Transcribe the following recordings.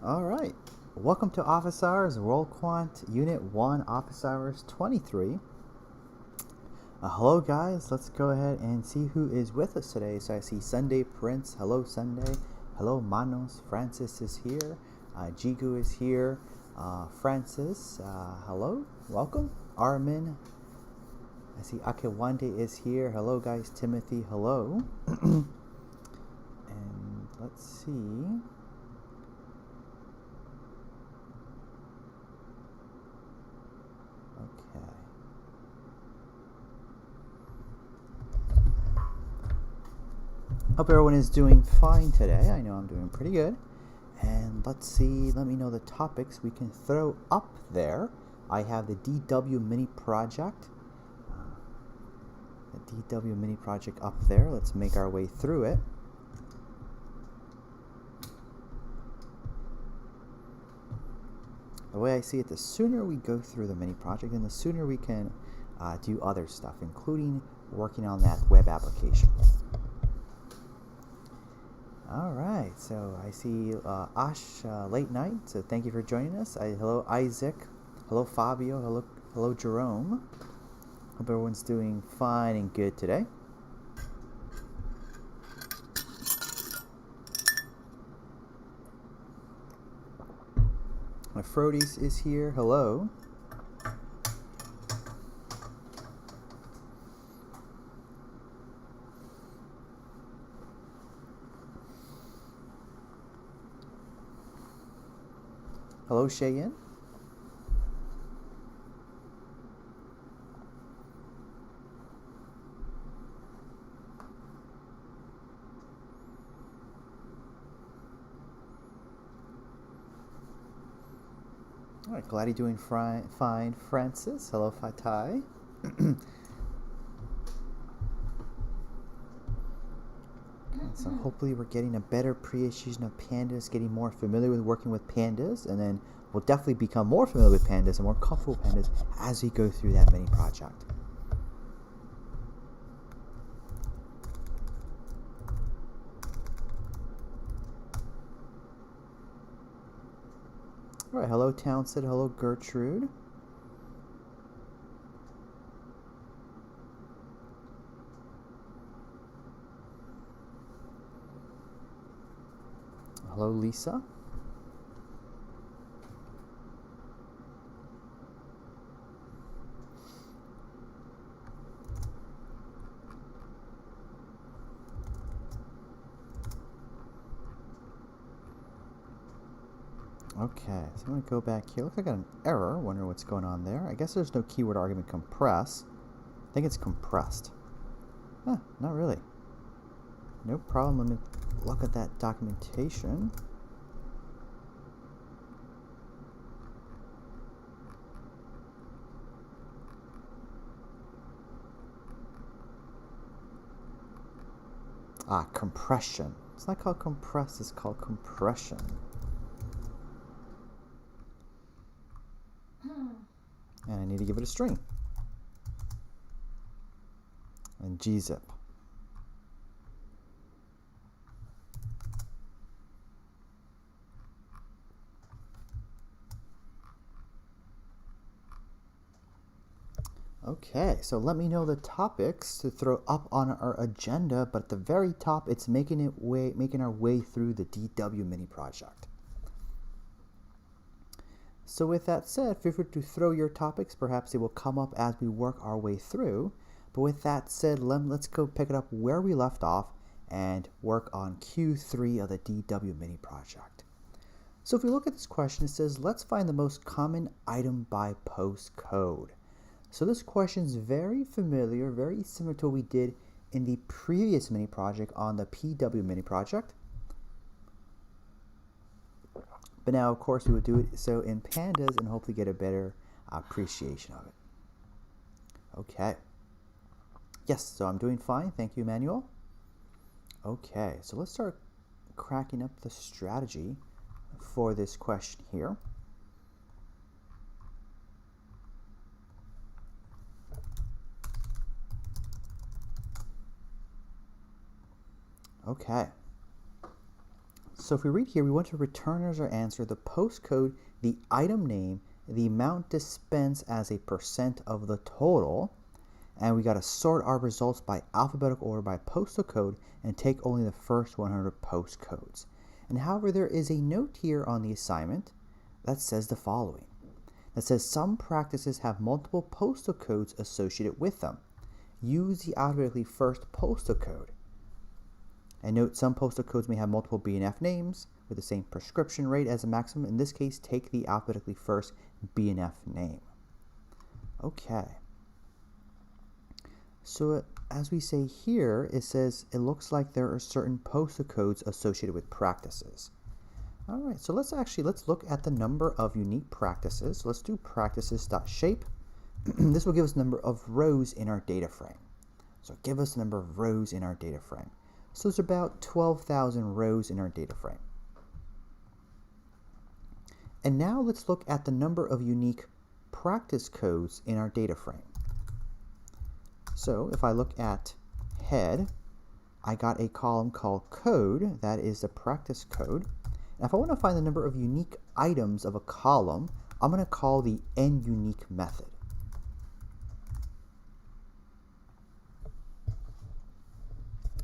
All right. Welcome to Office Hours, World Quant Unit 1, Office Hours 23. Hello, guys. Let's go ahead and see who is with us today. So I see Sunday Prince. Hello, Sunday. Hello, Manos. Francis is here. Jigu is here. Francis, hello. Welcome. Armin. I see Akewande is here. Hello, guys. Timothy, hello. And let's see. Okay. Hope everyone is doing fine today. I know I'm doing pretty good. And let's see, let me know the topics we can throw up there. I have the DW mini project. The DW mini project up there. Let's make our way through it. The way I see it, the sooner we go through the mini project, then the sooner we can do other stuff, including working on that web application. All right, so I see Ash late night, so thank you for joining us. Hello, Isaac. Hello, Fabio. Hello, Jerome. Hope everyone's doing fine and good today. Aphrodis is here. Hello. Hello, Cheyenne. All right, glad you're doing fine, Francis. Hello, Fatai. So hopefully we're getting a better appreciation of pandas, getting more familiar with working with pandas, and then we'll definitely become more familiar with pandas and more comfortable with pandas as we go through that mini project. All right, hello Townsend, hello Gertrude. Hello Lisa. Okay, so I'm going to go back here. Looks like I got an error. Wonder what's going on there. I guess there's no keyword argument compress. I think it's compressed. Huh, not really. No problem. Let me look at that documentation. Compression. It's not called compress, it's called compression. And I need to give it a string. And gzip. Okay, so let me know the topics to throw up on our agenda, but at the very top, it's making our way through the DW mini project. So with that said, feel free to throw your topics. Perhaps they will come up as we work our way through. But with that said, let's go pick it up where we left off and work on Q3 of the DW mini project. So if we look at this question, it says, let's find the most common item by postcode. So this question is very familiar, very similar to what we did in the previous mini project on the PW mini project. But now, of course, we would do it so in pandas and hopefully get a better appreciation of it. Okay. Yes, so I'm doing fine. Thank you, Emmanuel. Okay, so let's start cracking up the strategy for this question here. Okay. So if we read here, we want to return as our answer the postcode, the item name, the amount dispensed as a percent of the total, and we got to sort our results by alphabetical order by postal code and take only the first 100 postcodes. And however, there is a note here on the assignment that says the following. That says some practices have multiple postal codes associated with them. Use the alphabetically first postal code. And note some postal codes may have multiple B&F names with the same prescription rate as a maximum. In this case, take the alphabetically first B&F name. Okay. So as we say here, it says it looks like there are certain postal codes associated with practices. All right, so let's look at the number of unique practices. Let's do practices.shape. This will give us the number of rows in our data frame. So give us the number of rows in our data frame. So there's about 12,000 rows in our data frame. And now let's look at the number of unique practice codes in our data frame. So if I look at head, I got a column called code, that is the practice code. And if I want to find the number of unique items of a column, I'm going to call the nUnique method.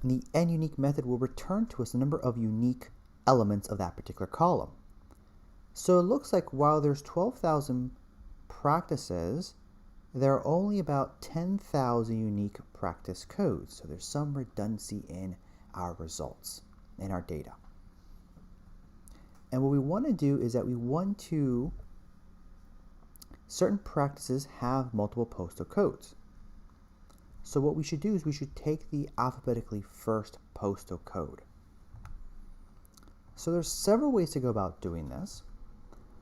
And the nUnique method will return to us the number of unique elements of that particular column. So it looks like while there's 12,000 practices, there are only about 10,000 unique practice codes. So there's some redundancy in our results, in our data. And what we want to do is that we want to, certain practices have multiple postal codes. So what we should do is we should take the alphabetically first postal code. So there's several ways to go about doing this.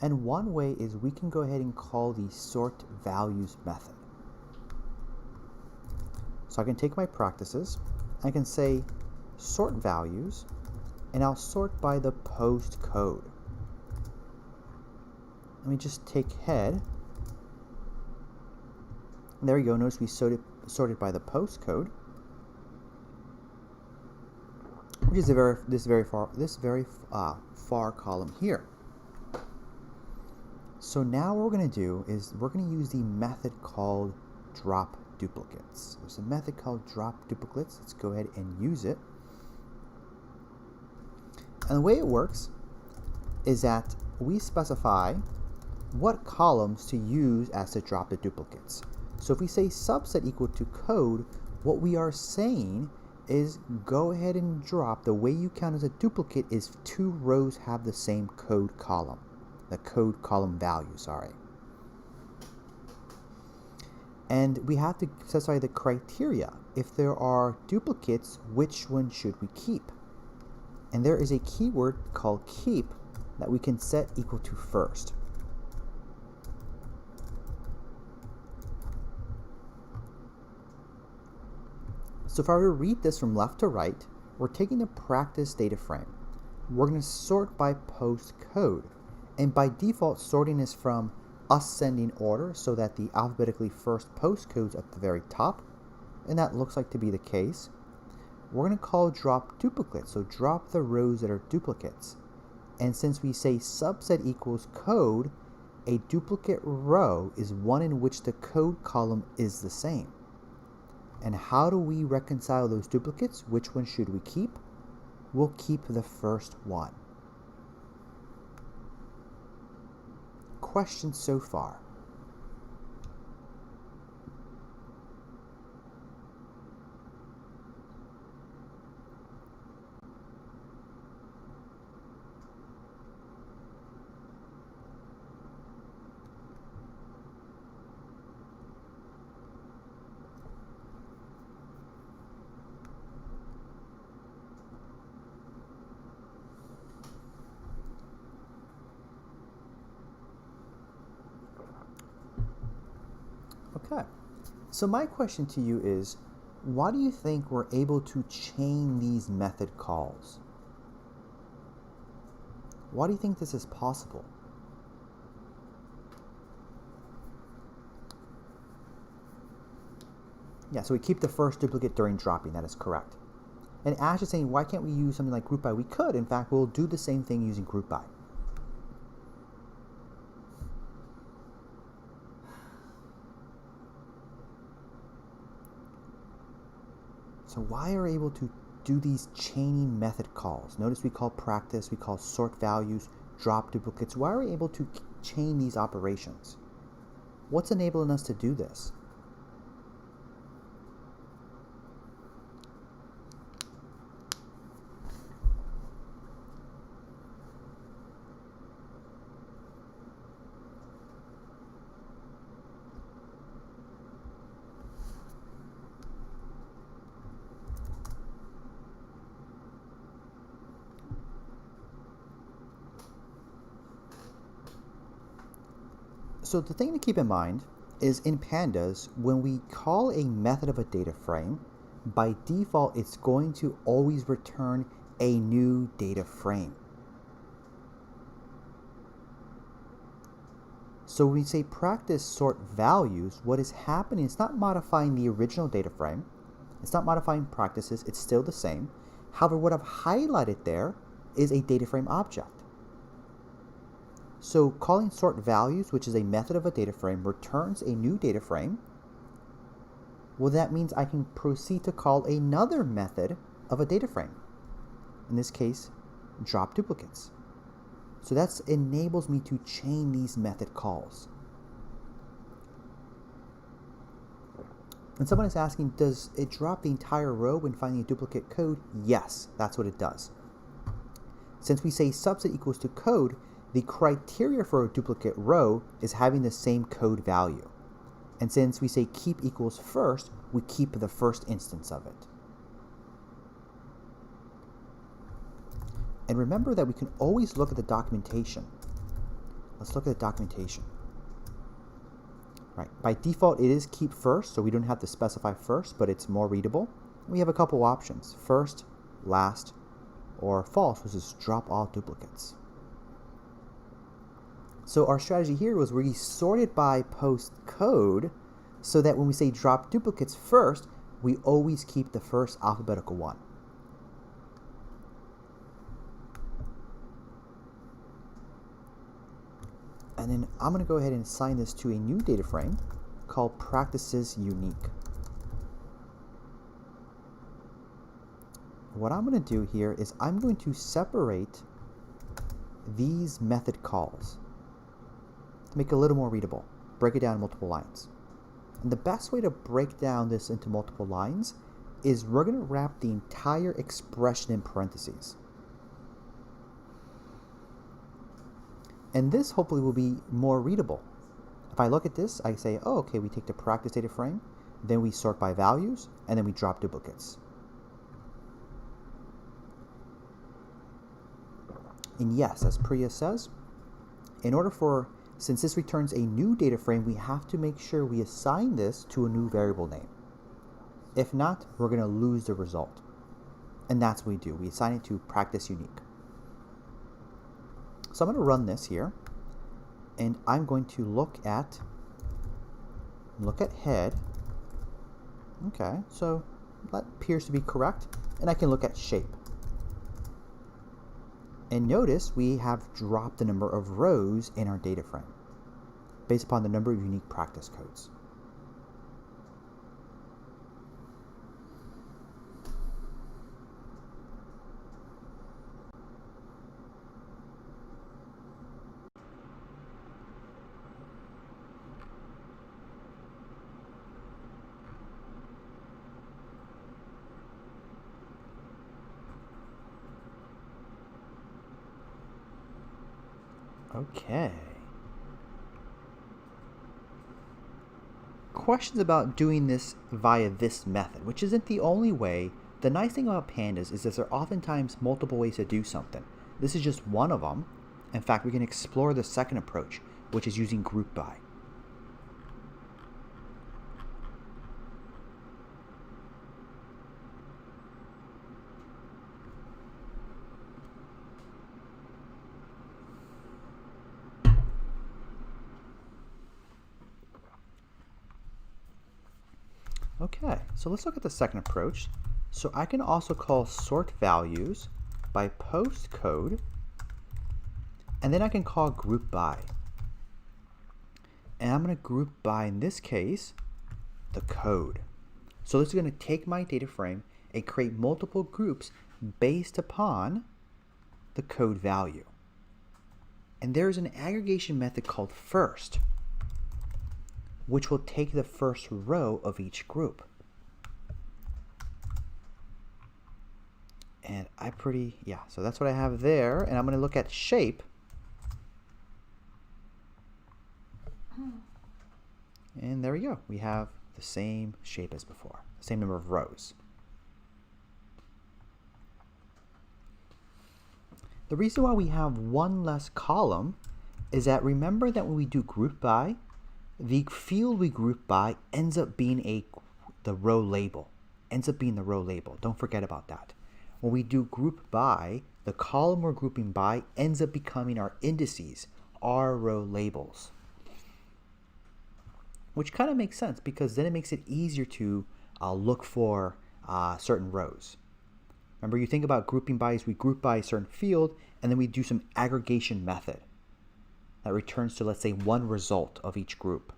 And one way is we can go ahead and call the sort values method. So I can take my practices, I can say sort values, and I'll sort by the post code. Let me just take head. And there we go. Notice we sorted by the post code, which is this very far column here. So now what we're going to do is we're going to use the method called drop duplicates. There's a method called drop duplicates. Let's go ahead and use it. And the way it works is that we specify what columns to use as to drop the duplicates. So if we say subset equal to code, what we are saying is go ahead and drop. The way you count as a duplicate is 2 rows have the same code column. The code column value, sorry. And we have to specify the criteria. If there are duplicates, which one should we keep? And there is a keyword called keep that we can set equal to first. So if I were to read this from left to right, we're taking the practice data frame. We're going to sort by post code. And by default, sorting is from ascending order so that the alphabetically first post code's at the very top. And that looks like to be the case. We're going to call drop duplicate. So drop the rows that are duplicates. And since we say subset equals code, a duplicate row is one in which the code column is the same. And how do we reconcile those duplicates? Which one should we keep? We'll keep the first one. Questions so far? Okay, so my question to you is, why do you think we're able to chain these method calls? Why do you think this is possible? Yeah, so we keep the first duplicate during dropping, that is correct. And Ash is saying, why can't we use something like group by? We could. In fact, we'll do the same thing using group by. So why are we able to do these chaining method calls? Notice we call practice, we call sort values, drop duplicates. Why are we able to chain these operations? What's enabling us to do this? So the thing to keep in mind is in pandas, when we call a method of a data frame, by default, it's going to always return a new data frame. So when we say practice sort values, what is happening, it's not modifying the original data frame. It's not modifying practices. It's still the same. However, what I've highlighted there is a data frame object. So calling sort values, which is a method of a data frame, returns a new data frame. Well, that means I can proceed to call another method of a data frame. In this case, drop duplicates. So that enables me to chain these method calls. And someone is asking, does it drop the entire row when finding a duplicate code? Yes, that's what it does. Since we say subset equals to code, the criteria for a duplicate row is having the same code value. And since we say keep equals first, we keep the first instance of it. And remember that we can always look at the documentation. Let's look at the documentation. Right. By default, it is keep first, so we don't have to specify first, but it's more readable. We have a couple options, first, last, or false, which is drop all duplicates. So our strategy here was we sorted by post code so that when we say drop duplicates first, we always keep the first alphabetical one. And then I'm going to go ahead and assign this to a new data frame called practices unique. What I'm going to do here is I'm going to separate these method calls to make it a little more readable. Break it down in multiple lines. And the best way to break down this into multiple lines is we're going to wrap the entire expression in parentheses. And this hopefully will be more readable. If I look at this, I say, oh, okay, we take the practice data frame, then we sort by values, and then we drop duplicates. And yes, as Priya says, since this returns a new data frame, we have to make sure we assign this to a new variable name. If not, we're going to lose the result. And that's what we do. We assign it to practice unique. So I'm going to run this here, and I'm going to look at head. Okay, so that appears to be correct. And I can look at shape. And notice we have dropped the number of rows in our data frame based upon the number of unique practice codes. Okay. Questions about doing this via this method, which isn't the only way. The nice thing about pandas is that there are oftentimes multiple ways to do something. This is just one of them. In fact, we can explore the second approach, which is using group by. Okay, so let's look at the second approach. So I can also call sort values by postcode, and then I can call group by. And I'm going to group by, in this case, the code. So this is going to take my data frame and create multiple groups based upon the code value. And there's an aggregation method called first, which will take the first row of each group. And so that's what I have there. And I'm going to look at shape. And there we go. We have the same shape as before, the same number of rows. The reason why we have one less column is that, remember that when we do group by, the field we group by ends up being the row label. Don't forget about that. When we do group by, the column we're grouping by ends up becoming our indices, our row labels. Which kind of makes sense, because then it makes it easier to look for certain rows. Remember, you think about grouping by as we group by a certain field, and then we do some aggregation method that returns to, let's say, one result of each group.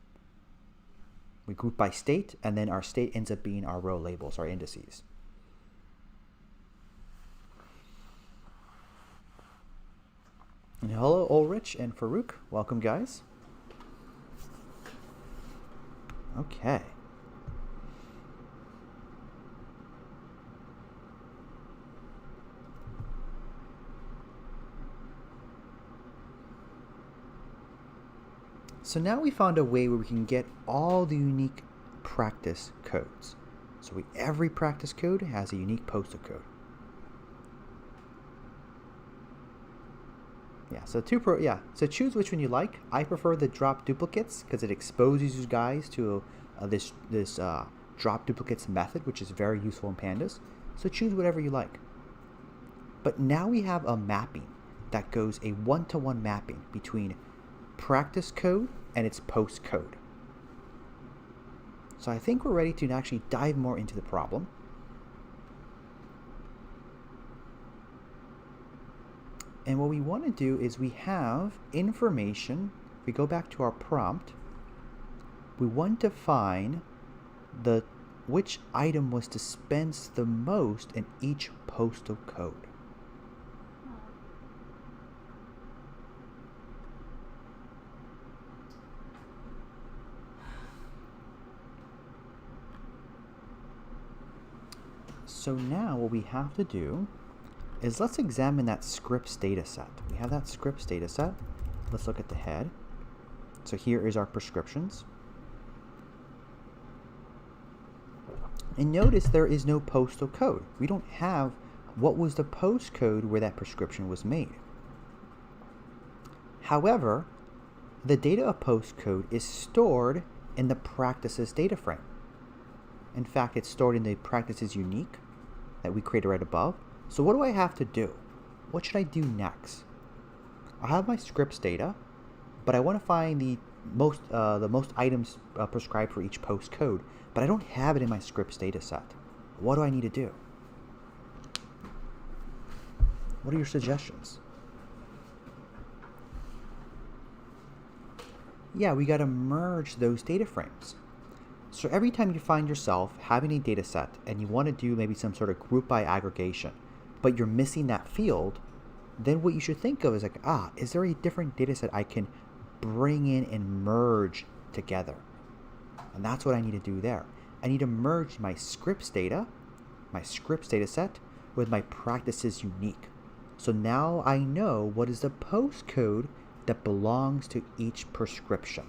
We group by state, and then our state ends up being our row labels, our indices. And hello, Ulrich and Farouk. Welcome, guys. Okay. So now we found a way where we can get all the unique practice codes. So every practice code has a unique postal code. So choose which one you like. I prefer the drop duplicates because it exposes you guys to this drop duplicates method, which is very useful in Pandas. So choose whatever you like. But now we have a mapping that goes a one-to-one mapping between practice code and its post code. So I think we're ready to actually dive more into the problem. And what we want to do is we have information. If we go back to our prompt, we want to find which item was dispensed the most in each postal code. So now what we have to do is let's examine that Scripps data set. We have that Scripps data set. Let's look at the head. So here is our prescriptions. And notice there is no postal code. We don't have what was the postcode where that prescription was made. However, the data of postcode is stored in the practices data frame. In fact, it's stored in the practices unique that we created right above. So what do I have to do? What should I do next? I have my Scripps data, but I want to find the most items prescribed for each postcode, but I don't have it in my Scripps data set. What do I need to do? What are your suggestions? Yeah, we got to merge those data frames. So every time you find yourself having a data set and you want to do maybe some sort of group by aggregation, but you're missing that field, then what you should think of is like, is there a different data set I can bring in and merge together? And that's what I need to do there. I need to merge my Scripps data set, with my practices unique. So now I know what is the postcode that belongs to each prescription.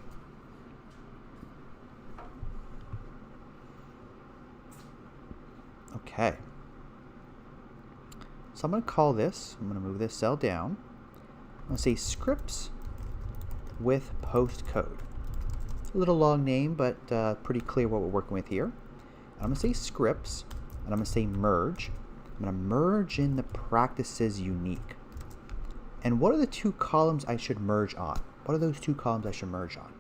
Okay. So I'm going to move this cell down. I'm going to say Scripps with postcode. A little long name, but pretty clear what we're working with here. I'm going to say Scripps, and I'm going to say merge. I'm going to merge in the practices unique. And what are the two columns I should merge on? What are those two columns I should merge on?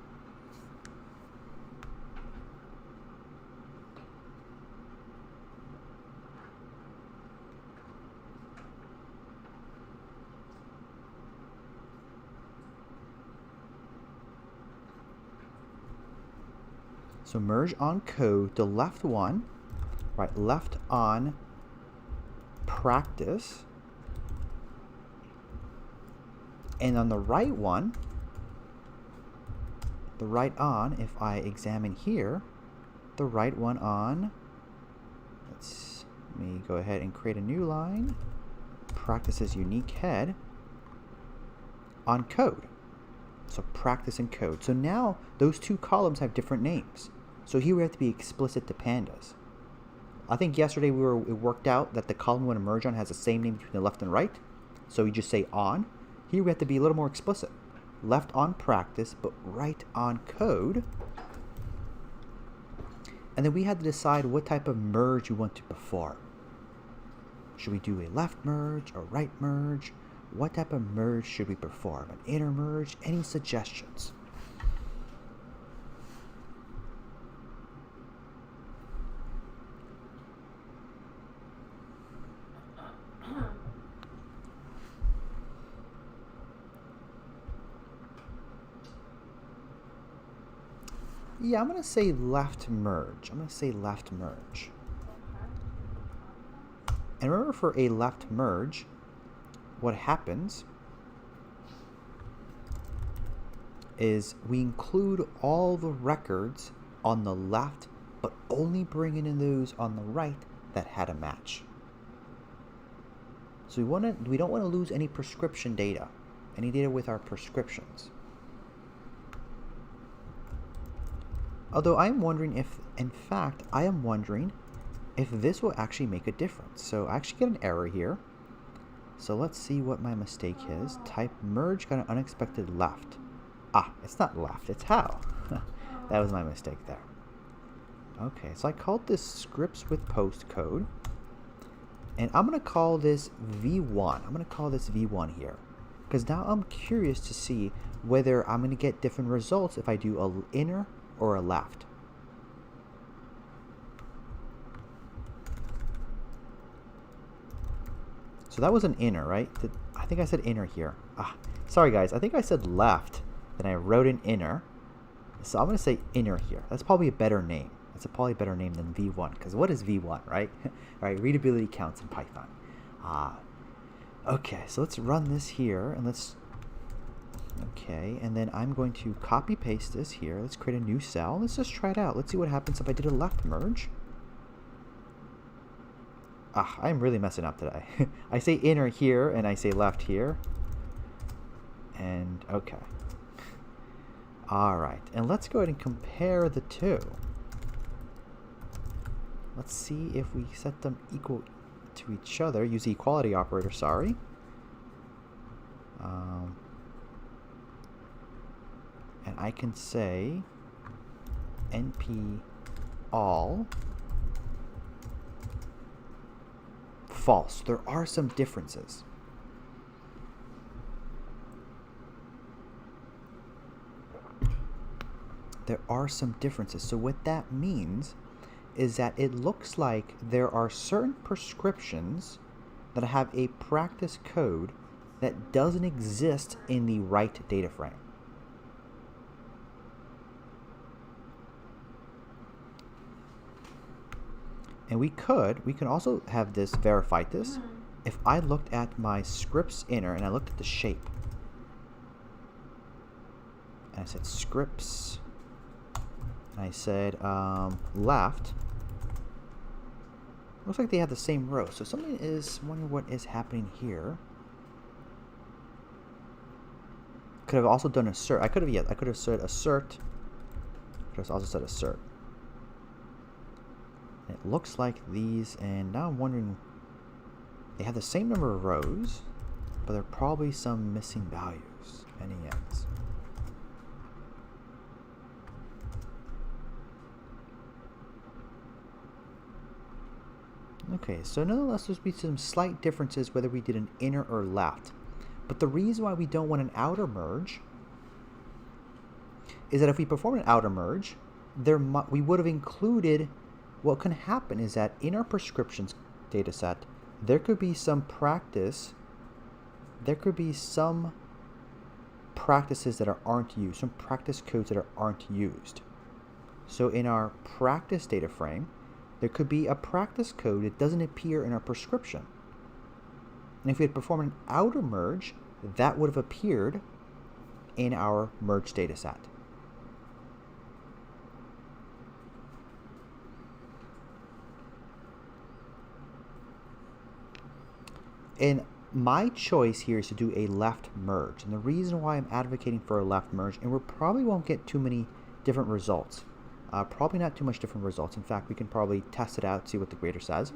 So merge on code, the left one, right, left on practice. And on the right one, the right on, if I examine here, the right one on, let me go ahead and create a new line, practice's unique head, on code. So practice and code. So now those two columns have different names. So here we have to be explicit to pandas. I think yesterday it worked out that the column we want to merge on has the same name between the left and right. So you just say on. Here we have to be a little more explicit. Left on practice, but right on code. And then we had to decide what type of merge we want to perform. Should we do a left merge, a right merge? What type of merge should we perform? An inner merge? Any suggestions? Yeah, I'm going to say left merge. I'm going to say left merge. And remember, for a left merge, what happens is we include all the records on the left, but only bringing in those on the right that had a match. So we don't want to lose any prescription data, any data with our prescriptions. Although I'm wondering if, in fact, if this will actually make a difference. So I actually get an error here. So let's see what my mistake is. Type merge got an unexpected left. Ah, it's not left, it's how. That was my mistake there. Okay, so I called this scripts with postcode. And I'm going to call this V1. I'm going to call this V1 here. Because now I'm curious to see whether I'm going to get different results if I do an inner or a left. So that was an inner, right? I think I said inner here. Ah, sorry guys, I think I said left, then I wrote an inner. So I'm going to say inner here. That's probably a better name. That's probably a better name than V1, because what is V1, right? All right, readability counts in Python. Okay, so let's run this here, and okay, and then I'm going to copy paste this here. Let's create a new cell. Let's just try it out. Let's see what happens if I did a left merge. Ah, I'm really messing up today. I say inner here, and I say left here. And okay. All right, and let's go ahead and compare the two. Let's see if we set them equal to each other. Use the equality operator, sorry. And I can say np all false. There are some differences. There are some differences. So what that means is that it looks like there are certain prescriptions that have a practice code that doesn't exist in the right data frame. And we can also have this verified this. If I looked at my scripts inner and I looked at the shape, and I said scripts, and I said left, looks like they have the same row. So something is wondering what is happening here. Could have also done assert. I could have said assert. Could have also said assert. It looks like these, and now I'm wondering, they have the same number of rows, but there are probably some missing values, many ends. Okay, so nonetheless, there's be some slight differences whether we did an inner or left. But the reason why we don't want an outer merge is that if we perform an outer merge, we would have included. What can happen is that in our prescriptions data set, there could be some practices that aren't used, some practice codes that aren't used. So in our practice data frame, there could be a practice code that doesn't appear in our prescription. And if we had performed an outer merge, that would have appeared in our merge data set. And my choice here is to do a left merge. And the reason why I'm advocating for a left merge, and we probably won't get too many different results. Probably not too much different results. In fact, we can probably test it out, see what the grader says.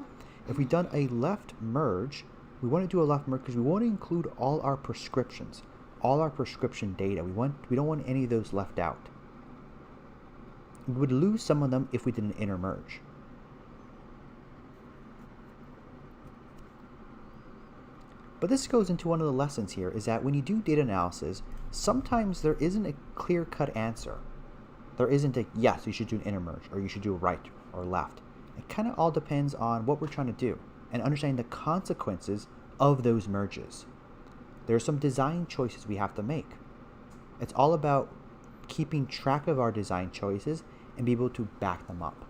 If we've done a left merge, we want to do a left merge because we want to include all our prescriptions, all our prescription data. We don't want any of those left out. We would lose some of them if we did an inner merge. But this goes into one of the lessons here, is that when you do data analysis, sometimes there isn't a clear-cut answer. There isn't a, yes, you should do an inner merge, or you should do a right or left. It kind of all depends on what we're trying to do and understanding the consequences of those merges. There are some design choices we have to make. It's all about keeping track of our design choices and be able to back them up.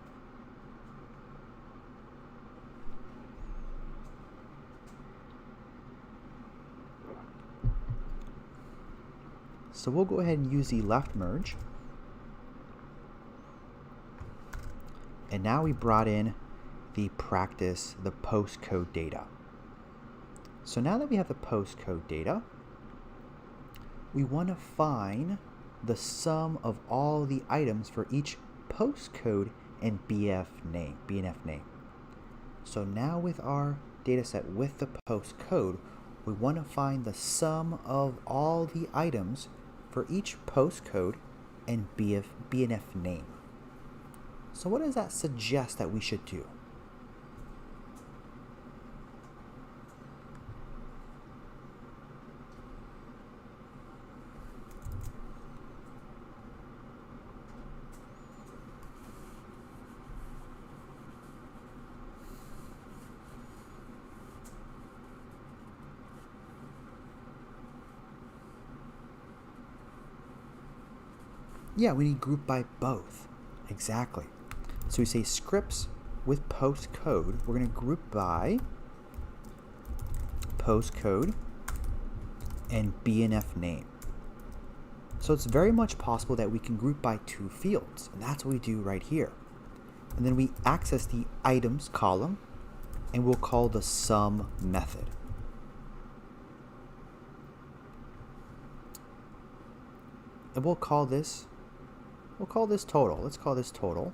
So we'll go ahead and use the left merge. And now we brought in the practice, the postcode data. So now that we have the postcode data, we want to find the sum of all the items for each postcode and BNF name. So now with our data set with the postcode, we want to find the sum of all the items for each postcode and BNF name. So what does that suggest that we should do? Yeah, we need group by both. Exactly. So we say scripts with postcode. We're going to group by postcode and BNF name. So it's very much possible that we can group by two fields, and that's what we do right here. And then we access the items column, and we'll call the sum method. And we'll call this total. Let's call this total.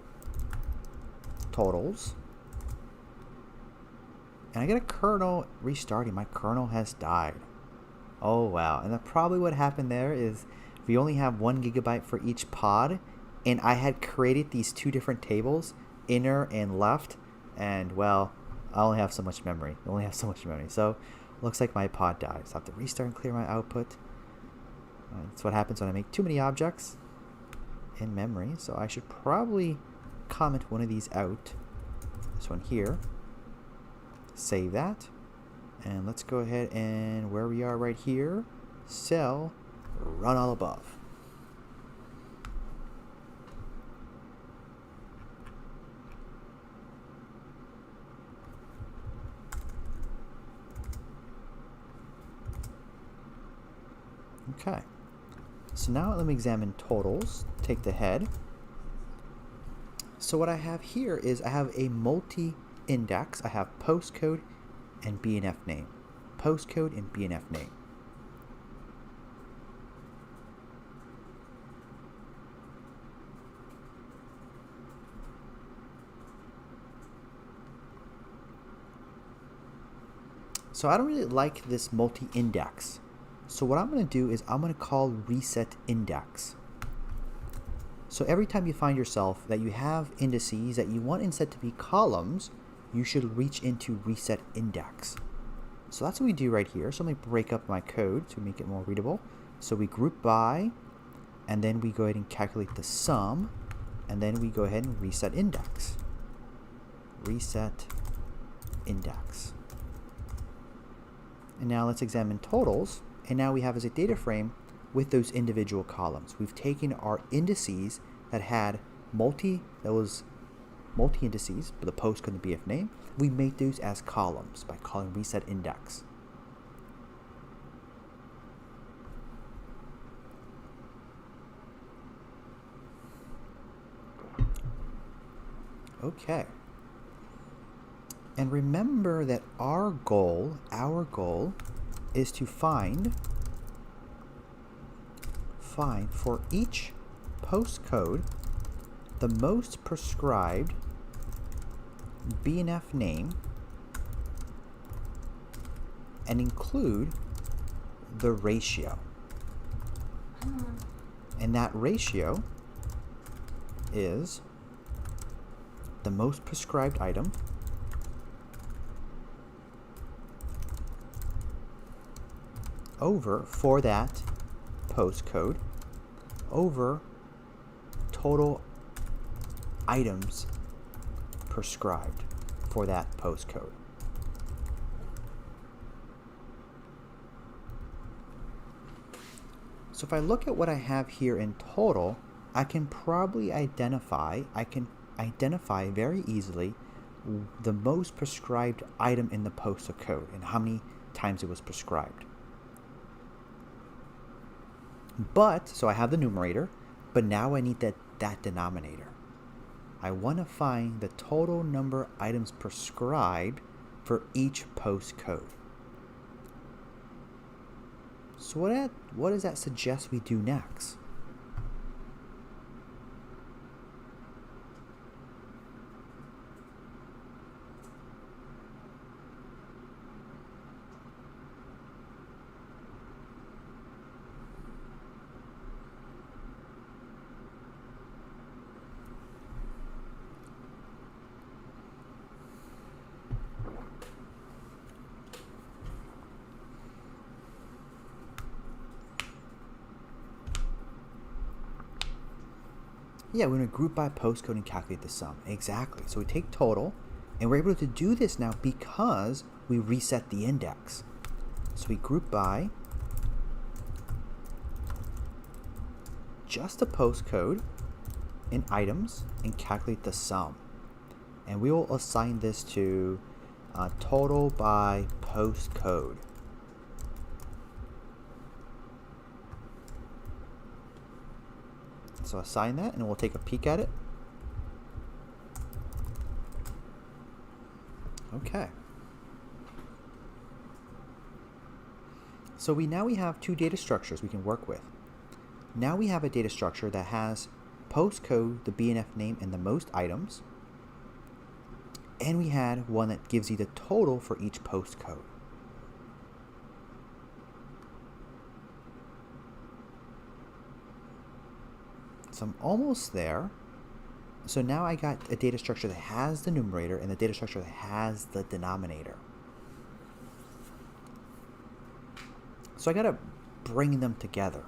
Totals. And I get a kernel restarting. My kernel has died. Oh wow. And that probably what happened there is we only have 1 GB for each pod, and I had created these two different tables, inner and left, and well, I only have so much memory. So looks like my pod died. So I have to restart and clear my output. That's what happens when I make too many objects in memory. So I should probably comment one of these out. This one here. Save that. And let's go ahead and where we are right here, cell, run all above. Okay. So now let me examine totals. Take the head. So what I have here is I have a multi-index. I have postcode and BNF name. Postcode and BNF name. So I don't really like this multi-index. So what I'm going to do is I'm going to call reset index. So every time you find yourself that you have indices that you want instead to be columns, you should reach into reset index. So that's what we do right here. So let me break up my code to make it more readable. So we group by, and then we go ahead and calculate the sum, and then we go ahead and reset index. Reset index. And now let's examine totals. And now we have as a data frame with those individual columns. We've taken our indices that had multi-indices, but the postcode and the BF name, we make those as columns by calling reset index. Okay. And remember that our goal is to find for each postcode the most prescribed BNF name and include the ratio. And that ratio is the most prescribed item over, for that postcode, over total items prescribed for that postcode. So if I look at what I have here in total, I can identify very easily the most prescribed item in the postal code and how many times it was prescribed. But, so I have the numerator, but now I need that denominator. I want to find the total number of items prescribed for each postcode. So what does that suggest we do next? Yeah, we're going to group by postcode and calculate the sum. Exactly. So we take total, and we're able to do this now because we reset the index. So we group by just the postcode and items and calculate the sum. And we will assign this to total by postcode. So assign that, and we'll take a peek at it. Okay. So now we have two data structures we can work with. Now we have a data structure that has postcode, the BNF name, and the most items. And we had one that gives you the total for each postcode. So I'm almost there. So now I got a data structure that has the numerator and the data structure that has the denominator. So I gotta bring them together.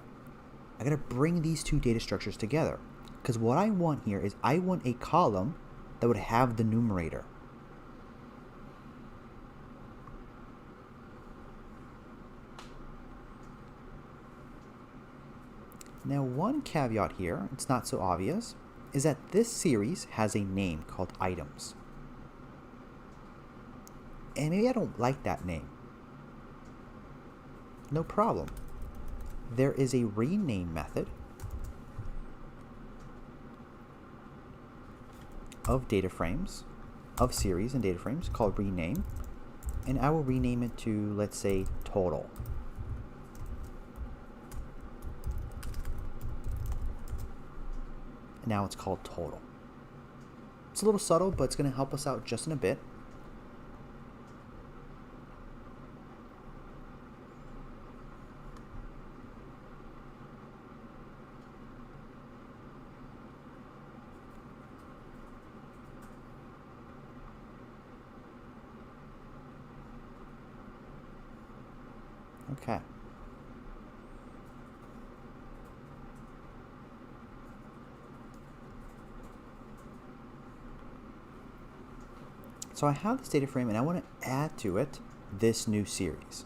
I gotta bring these two data structures together. Because what I want here is I want a column that would have the numerator. Now one caveat here, it's not so obvious, is that this series has a name called items. And maybe I don't like that name. No problem. There is a rename method of data frames, of series and data frames called rename. And I will rename it to, let's say, total. Now it's called total. It's a little subtle, but it's going to help us out just in a bit. Okay. So I have this data frame and I want to add to it this new series.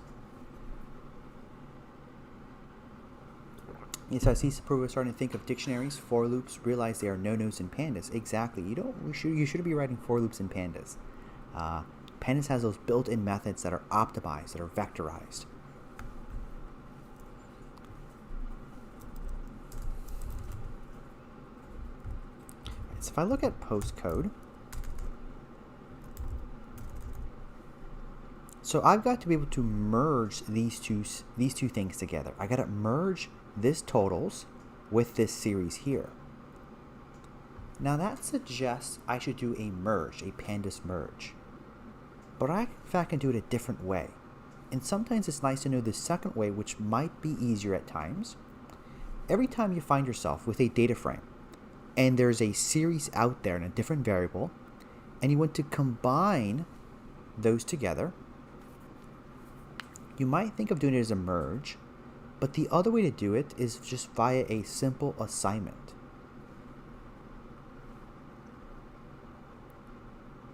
So I see some people starting to think of dictionaries, for loops, realize they are no-nos in pandas. Exactly. You shouldn't be writing for loops in pandas. Pandas has those built-in methods that are optimized, that are vectorized. So if I look at postcode, so I've got to be able to merge these two things together. I got to merge this totals with this series here. Now that suggests I should do a merge, a pandas merge. But I, in fact, can do it a different way. And sometimes it's nice to know the second way, which might be easier at times. Every time you find yourself with a data frame, and there's a series out there in a different variable, and you want to combine those together, you might think of doing it as a merge, but the other way to do it is just via a simple assignment.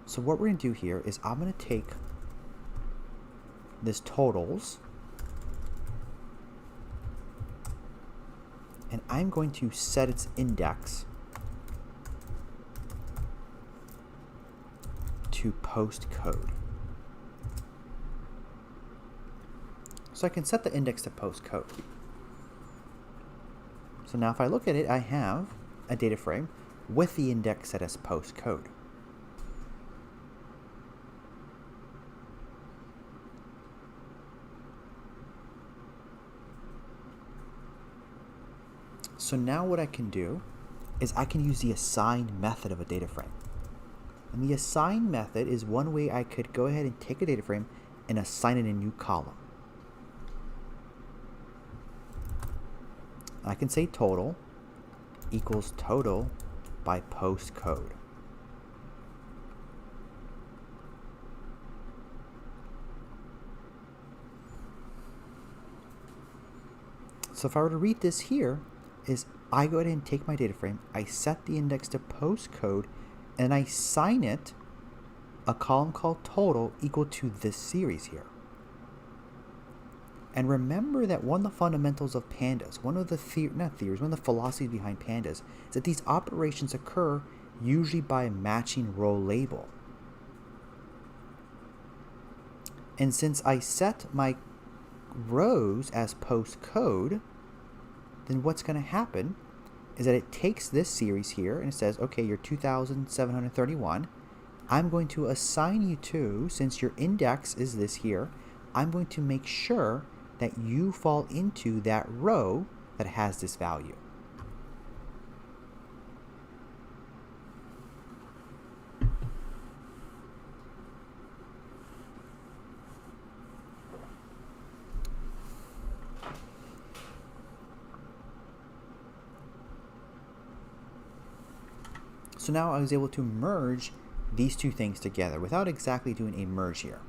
So what we're going to do here is I'm going to take this totals, and I'm going to set its index to postcode. So I can set the index to postcode. So now if I look at it, I have a data frame with the index set as postcode. So now what I can do is I can use the assign method of a data frame. And the assign method is one way I could go ahead and take a data frame and assign it a new column. I can say total equals total by postcode. So if I were to read this here, is I go ahead and take my data frame, I set the index to postcode, and I assign it a column called total equal to this series here. And remember that one of the fundamentals of pandas, one of the philosophies behind pandas, is that these operations occur usually by matching row label. And since I set my rows as postcode, then what's going to happen is that it takes this series here and it says, okay, you're 2,731. I'm going to assign you to, since your index is this here, I'm going to make sure that you fall into that row that has this value. So now I was able to merge these two things together without exactly doing a merge here.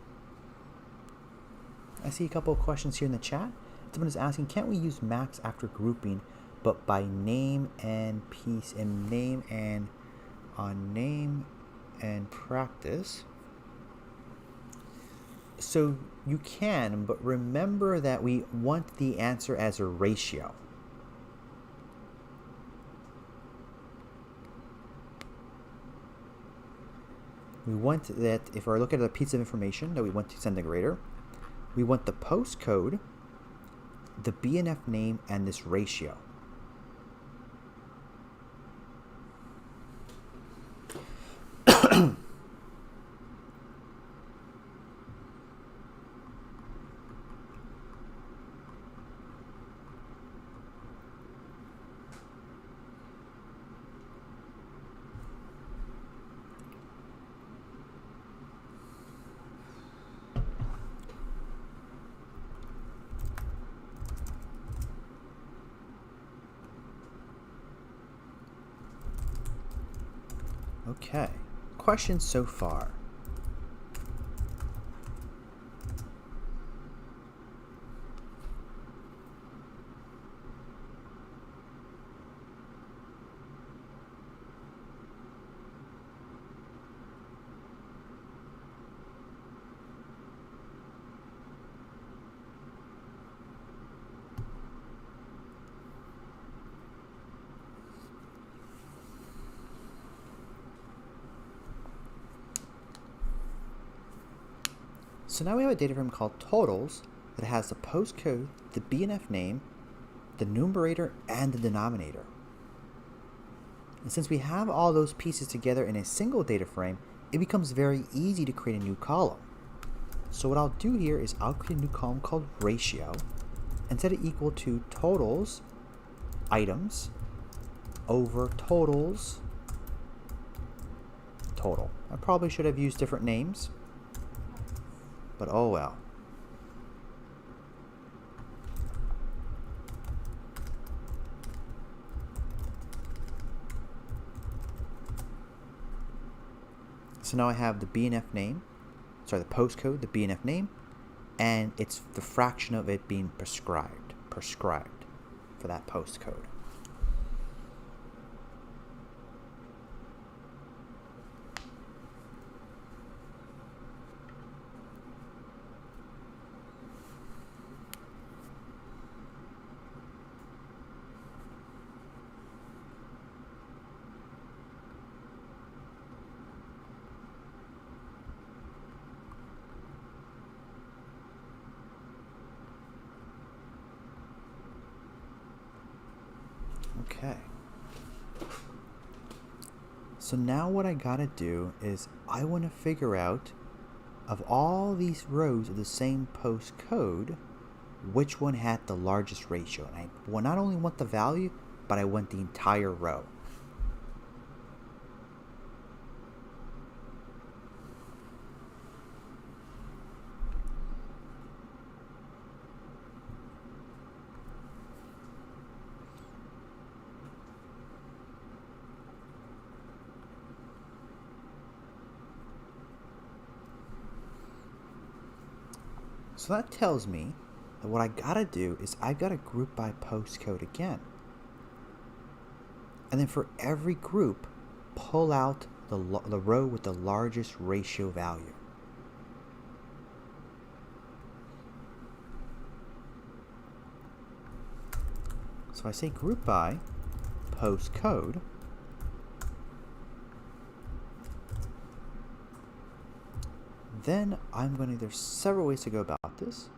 I see a couple of questions here in the chat. Someone is asking, can't we use max after grouping, but by name and piece and name and on name and practice? So you can, but remember that we want the answer as a ratio. We want that, if we're looking at a piece of information that we want to send the grader, we want the postcode, the BNF name, and this ratio. Okay, questions so far? So now we have a data frame called totals that has the postcode, the BNF name, the numerator, and the denominator. And since we have all those pieces together in a single data frame, it becomes very easy to create a new column. So what I'll do here is I'll create a new column called ratio and set it equal to totals items over totals total. I probably should have used different names, but oh well. So now I have the BNF name, the postcode, the BNF name, and it's the fraction of it being prescribed for that postcode. Okay. So now what I gotta do is I want to figure out, of all these rows of the same postcode, which one had the largest ratio. And I not only want the value, but I want the entire row. So that tells me that what I gotta do is I've got to group by postcode again. And then for every group, pull out the row with the largest ratio value. So I say group by postcode. Then there's several ways to go about this,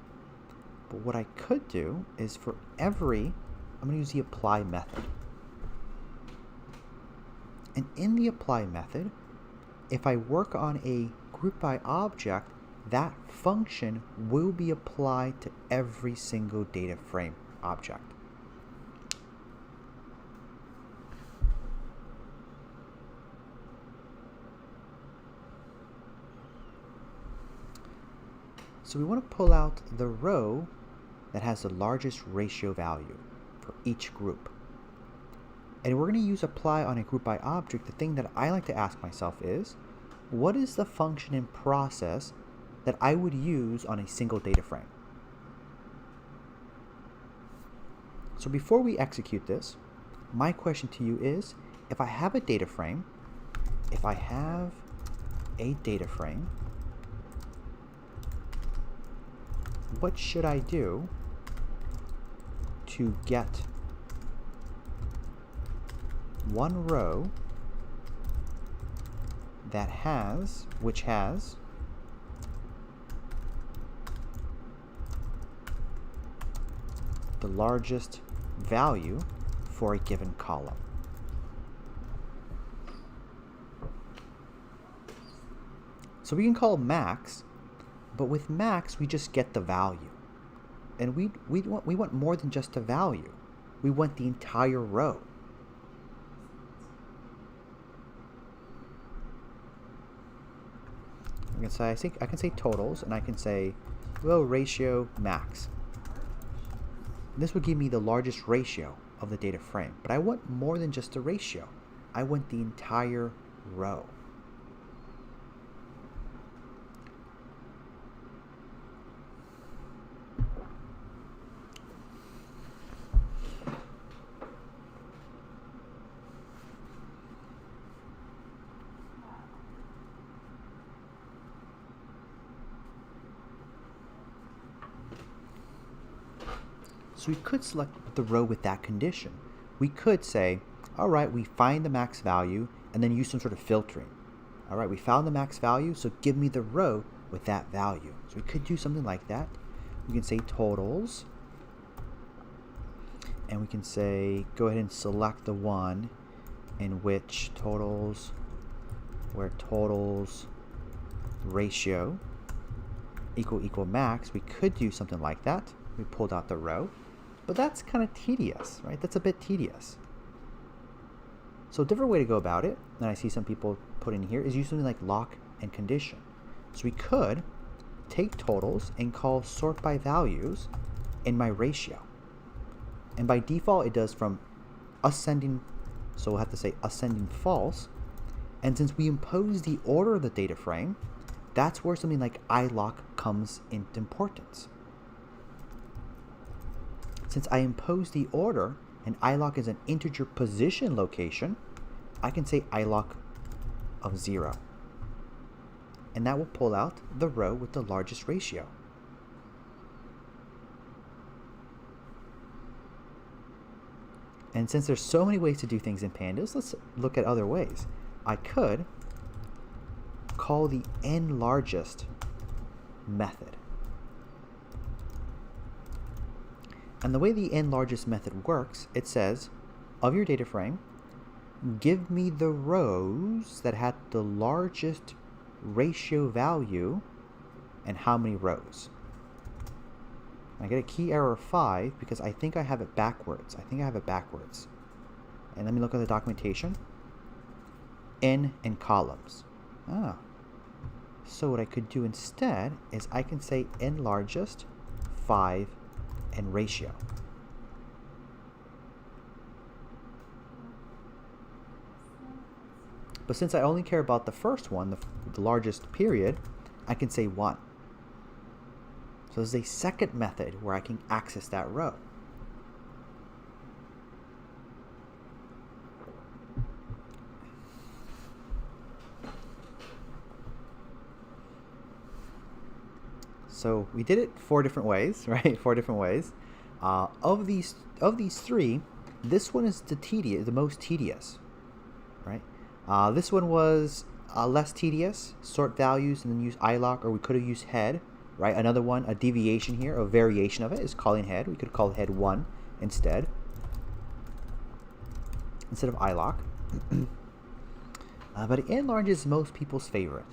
but what I could do is I'm going to use the apply method. And in the apply method, if I work on a group by object, that function will be applied to every single data frame object. So we want to pull out the row that has the largest ratio value for each group. And we're going to use apply on a group by object. The thing that I like to ask myself is, what is the function and process that I would use on a single data frame? So before we execute this, my question to you is, if I have a data frame, what should I do to get one row which has the largest value for a given column? So we can call max, but with max we just get the value, and we want more than just a value. We want the entire row. I can say totals, and I can say row ratio max. And this would give me the largest ratio of the data frame, but I want more than just a ratio. I want the entire row. So we could select the row with that condition. We could say, all right, we find the max value and then use some sort of filtering. All right, we found the max value, so give me the row with that value. So we could do something like that. We can say totals, and we can say, go ahead and select the one in which totals, where totals ratio equal max. We could do something like that. We pulled out the row, but that's kind of tedious, right? That's a bit tedious. So a different way to go about it, and I see some people put in here, is use something like lock and condition. So we could take totals and call sort by values in my ratio. And by default, it does from ascending, so we'll have to say ascending false. And since we impose the order of the data frame, that's where something like ilock comes into importance. Since I impose the order, and ilock is an integer position location, I can say ilock of 0. And that will pull out the row with the largest ratio. And since there's so many ways to do things in pandas, let's look at other ways. I could call the n_largest method. And the way the n_largest method works, it says, of your data frame, give me the rows that had the largest ratio value and how many rows. I get a key error of 5 because I think I have it backwards. And let me look at the documentation. N and columns. So what I could do instead is I can say n_largest, 5, and ratio. But since I only care about the first one, the largest period, I can say 1. So there's a second method where I can access that row. So we did it 4 different ways, right? 4 different ways. Of these 3, this one is the most tedious, right? This one was less tedious. Sort values and then use ilock, or we could have used head, right? Another one, a deviation here, a variation of it is calling head. We could call head 1 instead of ilock. But n_large is most people's favorite.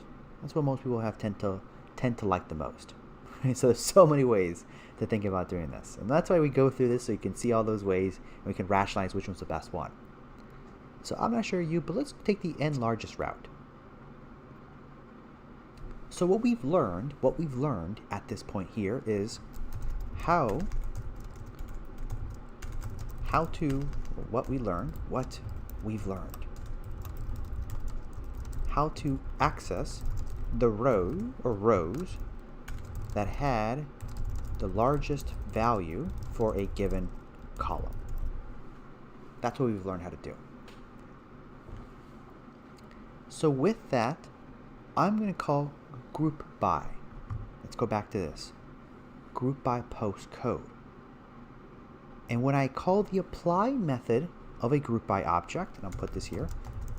That's what most people tend to like the most. So there's so many ways to think about doing this, and that's why we go through this, so you can see all those ways and we can rationalize which one's the best one. So I'm not sure you, but let's take the n_largest route. So what we've learned at this point here is what we've learned how to access the row or rows that had the largest value for a given column. That's what we've learned how to do. So with that, I'm going to call group by. Let's go back to this. Group by postcode. And when I call the apply method of a group by object, and I'll put this here,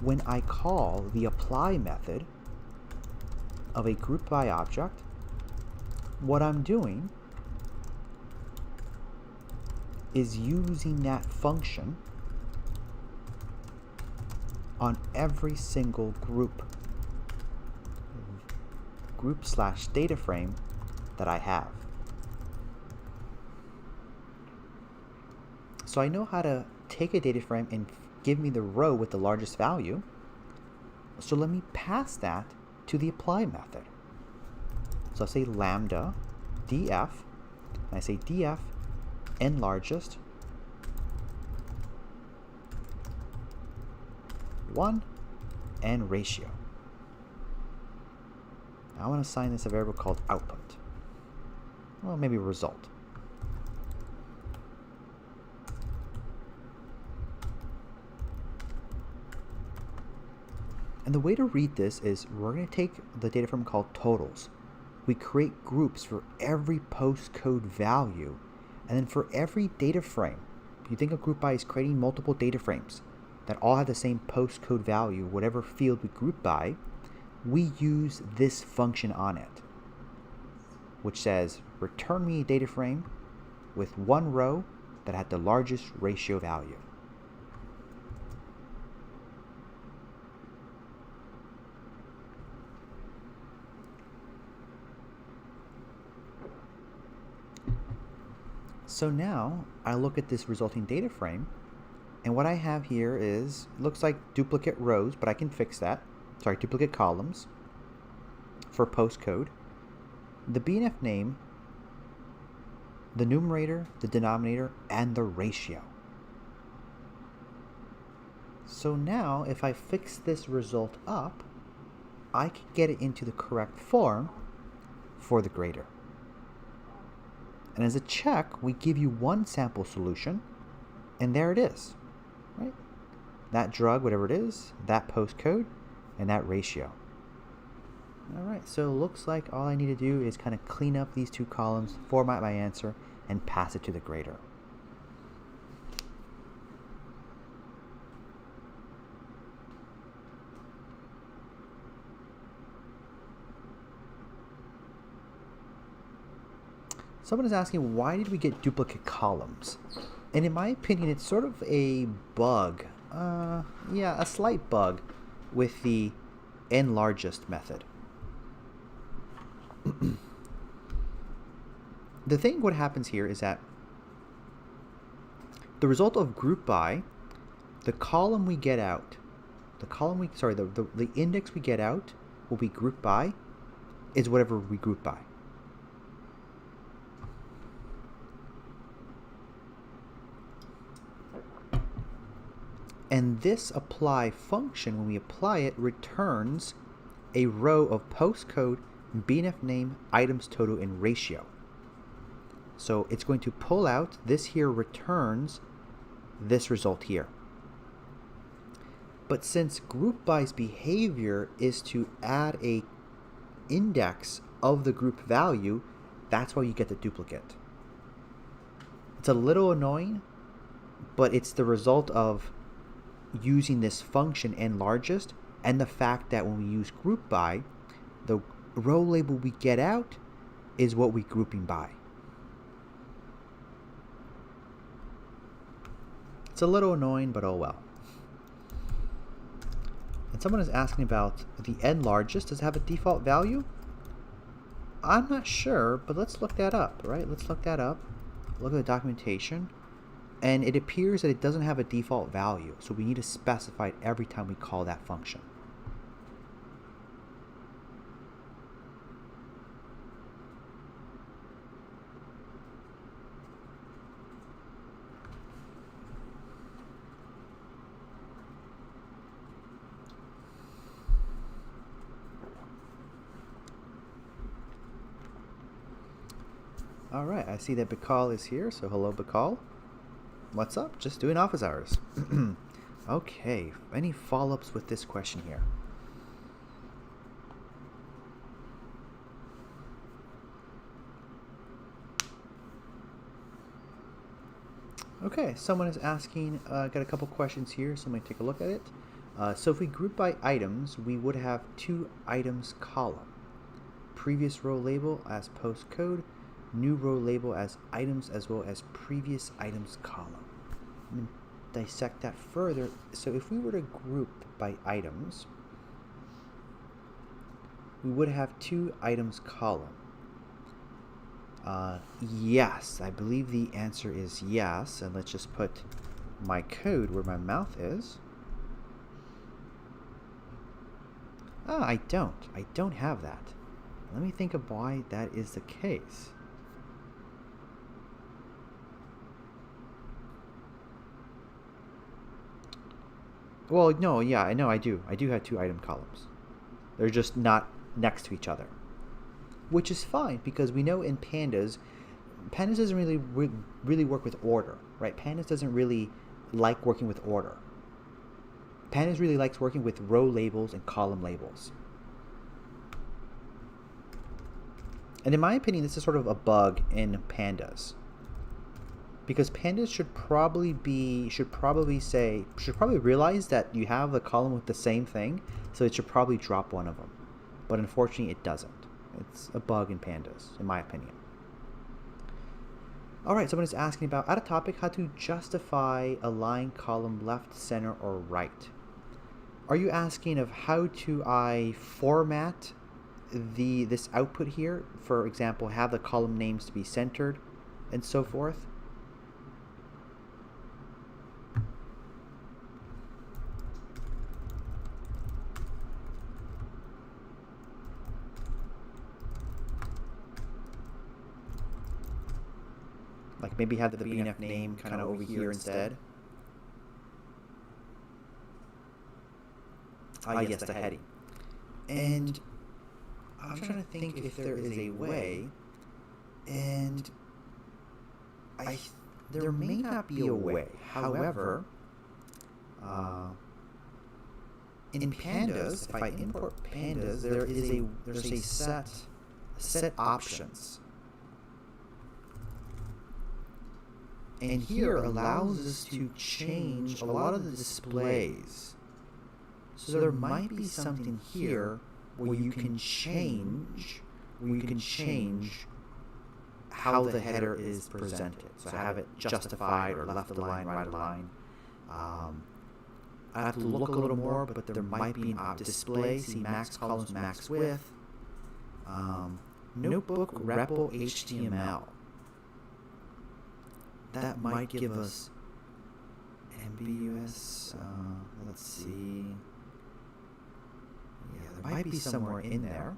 when I call the apply method of a group by object, what I'm doing is using that function on every single group/data frame that I have. So I know how to take a data frame and give me the row with the largest value. So let me pass that to the apply method. So I'll say lambda df, and I say df n_largest 1 and ratio. Now I want to assign this a variable called output. Well, maybe result. And the way to read this is we're going to take the data frame called totals. We create groups for every postcode value, and then for every data frame, if you think of group by as creating multiple data frames that all have the same postcode value, whatever field we group by, we use this function on it. which says return me a data frame with one row that had the largest ratio value. So now I look at this resulting data frame, and what I have here is, looks like duplicate rows, but I can fix that. Sorry, duplicate columns for postcode. The BNF name, the numerator, the denominator, and the ratio. So now if I fix this result up, I can get it into the correct form for the grader. And as a check, we give you one sample solution, and there it is, right? That drug, whatever it is, that postcode, and that ratio. All right, so it looks like all I need to do is kind of clean up these two columns, format my answer, and pass it to the grader. Someone is asking, why did we get duplicate columns? And in my opinion, it's sort of a bug. Yeah, a slight bug with the n largest method. The thing, what happens here is that the result of group by, the column we get out, the index we get out will be group by, is whatever we group by. And this apply function, when we apply it, returns a row of postcode, BNF name, items total, and ratio. So it's going to pull out, this here returns this result here. But since group by's behavior is to add a index of the group value, that's why you get the duplicate. It's a little annoying, but it's the result of using this function n largest, and the fact that when we use group by, the row label we get out is what we're grouping by. It's a little annoying, but oh well. And someone is asking about the n largest. Does it have a default value? I'm not sure, but let's look that up, right? Let's look that up. Look at the documentation. And it appears that it doesn't have a default value, so we need to specify it every time we call that function. All right, I see that Bakal is here, so hello, Bakal. What's up? Just doing office hours. Okay, any follow-ups with this question here? Okay, someone is asking, got a couple questions here, so I'm going to take a look at it. So if we group by items, we would have two items column. Previous row label as postcode, new row label as items, as well as previous items column. I'm going to dissect that further. So if we were to group by items, we would have two items column. Yes, I believe the answer is yes. And let's just put my code where my mouth is. I don't have that. Let me think of why that is the case. Well, no, yeah, I know I do. I do have two item columns. They're just not next to each other. Which is fine, because we know in pandas doesn't really work with order, right? Pandas doesn't really like working with order. Pandas really likes working with row labels and column labels. And in my opinion, this is sort of a bug in pandas. Because pandas should probably realize that you have a column with the same thing, so it should probably drop one of them. But unfortunately, it doesn't. It's a bug in pandas, in my opinion. All right, someone is asking about, out of topic, how to justify a line column left, center, or right. Are you asking of how to I format this output here? For example, have the column names to be centered and so forth? Like maybe have the BNF name kind of over here instead. Yes, the heading. And I'm trying to think if there is a way, and there may not be a way. However, in pandas, if I import pandas, there's a set options. And here allows us to change a lot of the displays. So there might be something here where you can change how the header is presented. So have it justified or left align, right align. I have to look a little more, but there might be an display. See max columns, max width. Notebook REPL HTML. That might give us ambiguous. Let's see. Yeah, there might be somewhere in there.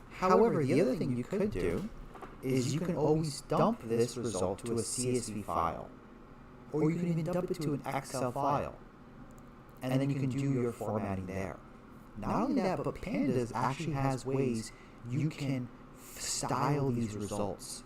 However, the other thing you could do is you can always dump this result to a CSV file, or you can even dump it to an Excel file, and then you can do your formatting there. Not only that, but Pandas actually has ways you can style these results.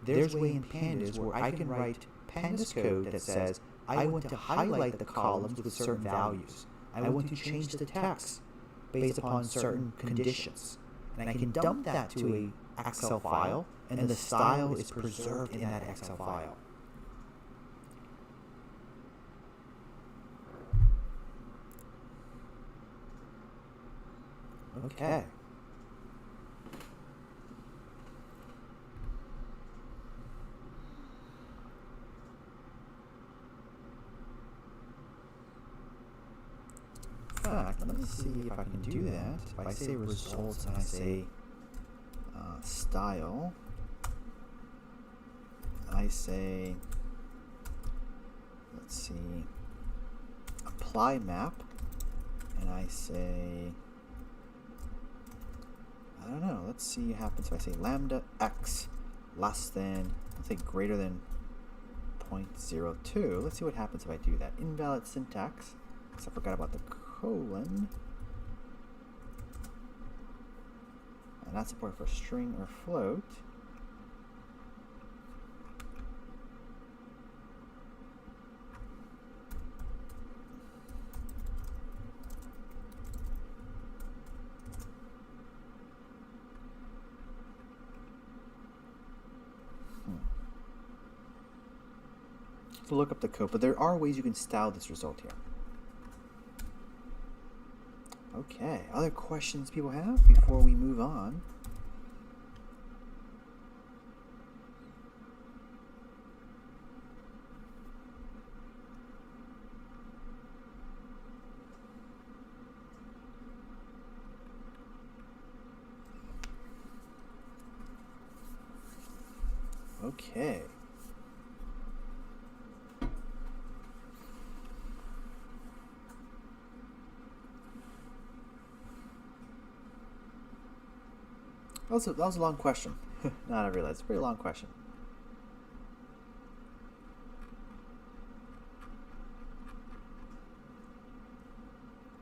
There's a way in Pandas where I can write Pandas code that says, I want to highlight the columns with certain values. I want to change the text based upon certain conditions. And I can dump that to an Excel file, and the style is preserved in that Excel file. Okay. Let me see if I can do that. If I say results and I say style, I say, let's see, apply map, and I say, I don't know, let's see what happens if I say lambda x less than, let's say greater than 0.02. Let's see what happens if I do that. Invalid syntax, because I forgot about the colon. And not support for string or float. To look up the code, but there are ways you can style this result here. Okay, other questions people have before we move on? Okay. That was a long question. Not I realize. It's a pretty long question.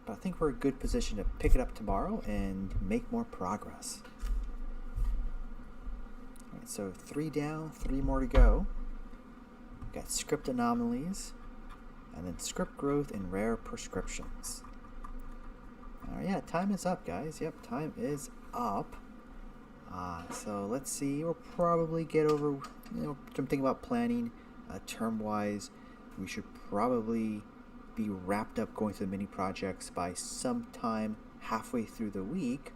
But I think we're in a good position to pick it up tomorrow and make more progress. Alright, so 3 down, 3 more to go. We've got script anomalies, and then script growth and rare prescriptions. Alright, yeah, time is up, guys. Yep, time is up. So let's see, we'll probably get over, I'm thinking about planning term-wise. We should probably be wrapped up going through the mini projects by sometime halfway through the week.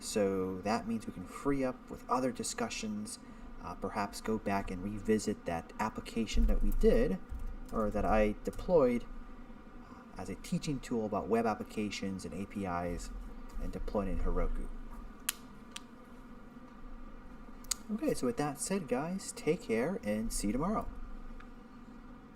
So that means we can free up with other discussions, perhaps go back and revisit that application that we did, or that I deployed as a teaching tool about web applications and APIs, and deployed in Heroku. Okay, so with that said, guys, take care and see you tomorrow.